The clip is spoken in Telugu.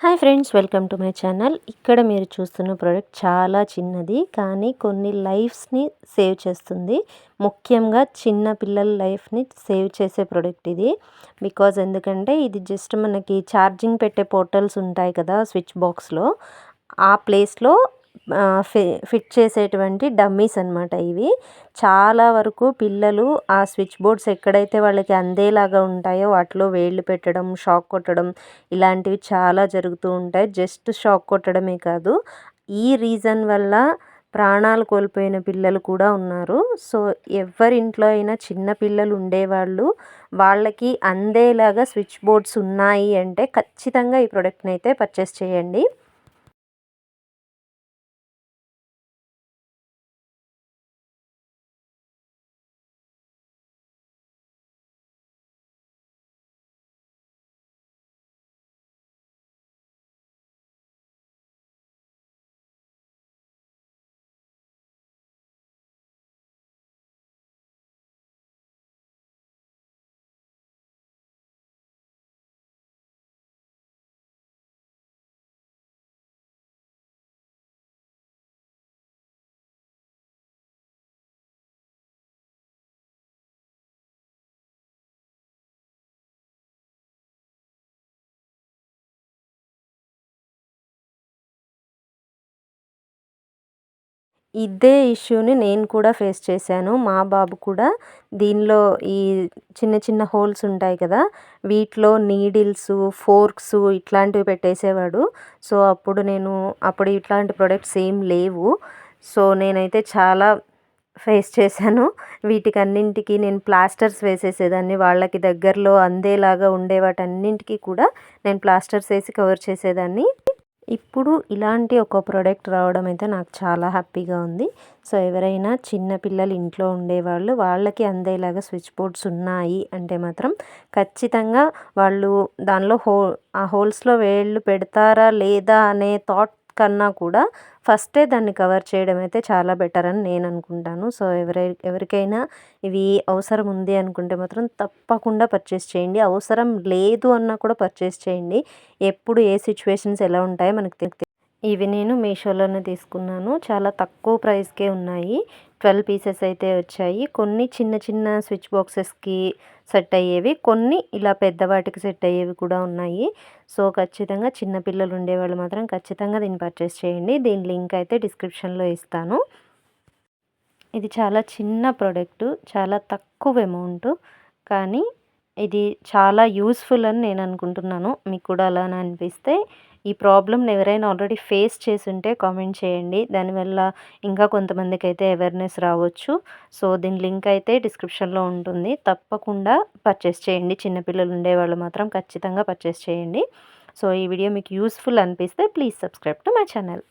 Hi friends, welcome to my channel. ఇక్కడ మీరు చూస్తున్న ప్రోడక్ట్ చాలా చిన్నది, కానీ కొన్ని లైఫ్స్ని సేవ్ చేస్తుంది. ముఖ్యంగా చిన్న పిల్లల లైఫ్ని సేవ్ చేసే ప్రోడక్ట్ ఇది. ఎందుకంటే ఇది జస్ట్ మనకి ఛార్జింగ్ పెట్టే పోర్టల్స్ ఉంటాయి కదా స్విచ్ బాక్స్లో, ఆ ప్లేస్లో ఫిట్ చేసేటువంటి డమ్మీస్ అనమాట ఇవి. చాలా వరకు పిల్లలు ఆ స్విచ్ బోర్డ్స్ ఎక్కడైతే వాళ్ళకి అందేలాగా ఉంటాయో వాటిలో వేళ్ళు పెట్టడం, షాక్ కొట్టడం ఇలాంటివి చాలా జరుగుతూ ఉంటాయి. జస్ట్ షాక్ కొట్టడమే కాదు, ఈ రీజన్ వల్ల ప్రాణాలు కోల్పోయిన పిల్లలు కూడా ఉన్నారు. సో ఎవరింట్లో అయినా చిన్న పిల్లలు ఉండేవాళ్ళు, వాళ్ళకి అందేలాగా స్విచ్ బోర్డ్స్ ఉన్నాయి అంటే ఖచ్చితంగా ఈ ప్రోడక్ట్ని అయితే పర్చేస్ చేయండి. ఇదే ఇష్యూని నేను కూడా ఫేస్ చేశాను. మా బాబు కూడా దీనిలో ఈ చిన్న చిన్న హోల్స్ ఉంటాయి కదా, వీటిలో నీడిల్స్, ఫోర్క్స్ ఇట్లాంటివి పెట్టేసేవాడు. సో అప్పుడు ఇట్లాంటి ప్రొడక్ట్స్ ఏం లేవు. సో నేనైతే చాలా ఫేస్ చేశాను. వీటికన్నింటికి నేను ప్లాస్టర్స్ వేసేసేదాన్ని. వాళ్ళకి దగ్గరలో అందేలాగా ఉండే వాటన్నింటికి కూడా నేను ప్లాస్టర్స్ వేసి కవర్ చేసేదాన్ని. ఇప్పుడు ఇలాంటి ఒక ప్రోడక్ట్ రావడం అయితే నాకు చాలా హ్యాపీగా ఉంది. సో ఎవరైనా చిన్న పిల్లలు ఇంట్లో ఉండేవాళ్ళు, వాళ్ళకి అందేలాగా స్విచ్ బోర్డ్స్ ఉన్నాయి అంటే మాత్రం ఖచ్చితంగా వాళ్ళు దానిలో ఆ హోల్స్లో వేళ్ళు పెడతారా లేదా అనే థాట్ కన్నా కూడా ఫస్టే దాన్ని కవర్ చేయడం అయితే చాలా బెటర్ అని నేను అనుకుంటాను. సో ఎవరికైనా ఇవి అవసరం ఉంది అనుకుంటే మాత్రం తప్పకుండా పర్చేస్ చేయండి. అవసరం లేదు అన్నా కూడా పర్చేస్ చేయండి. ఎప్పుడు ఏ సిచ్యువేషన్స్ ఎలా ఉంటాయో మనకు ఇవి నేను మీషోలోనే తీసుకున్నాను. చాలా తక్కువ ప్రైస్కే ఉన్నాయి. 12 పీసెస్ అయితే వచ్చాయి. కొన్ని చిన్న చిన్న స్విచ్ బాక్సెస్కి సెట్ అయ్యేవి, కొన్ని ఇలా పెద్దవాటికి సెట్ అయ్యేవి కూడా ఉన్నాయి. సో ఖచ్చితంగా చిన్నపిల్లలు ఉండేవాళ్ళు మాత్రం ఖచ్చితంగా దీన్ని పర్చేస్ చేయండి. దీని లింక్ అయితే డిస్క్రిప్షన్లో ఇస్తాను. ఇది చాలా చిన్న ప్రోడక్టు, చాలా తక్కువ అమౌంట్, కానీ ఇది చాలా యూస్ఫుల్ అని నేను అనుకుంటున్నాను. మీకు కూడా అలానే అనిపిస్తే ఈ ప్రాబ్లమ్ని ఎవరైనా ఆల్రెడీ ఫేస్ చేసి ఉంటే కామెంట్ చేయండి. దానివల్ల ఇంకా కొంతమందికి అయితే అవేర్నెస్ రావచ్చు. సో దీని లింక్ అయితే డిస్క్రిప్షన్లో ఉంటుంది. తప్పకుండా పర్చేస్ చేయండి. చిన్నపిల్లలు ఉండేవాళ్ళు మాత్రం ఖచ్చితంగా పర్చేస్ చేయండి. సో ఈ వీడియో మీకు యూస్ఫుల్ అనిపిస్తే please subscribe to my channel.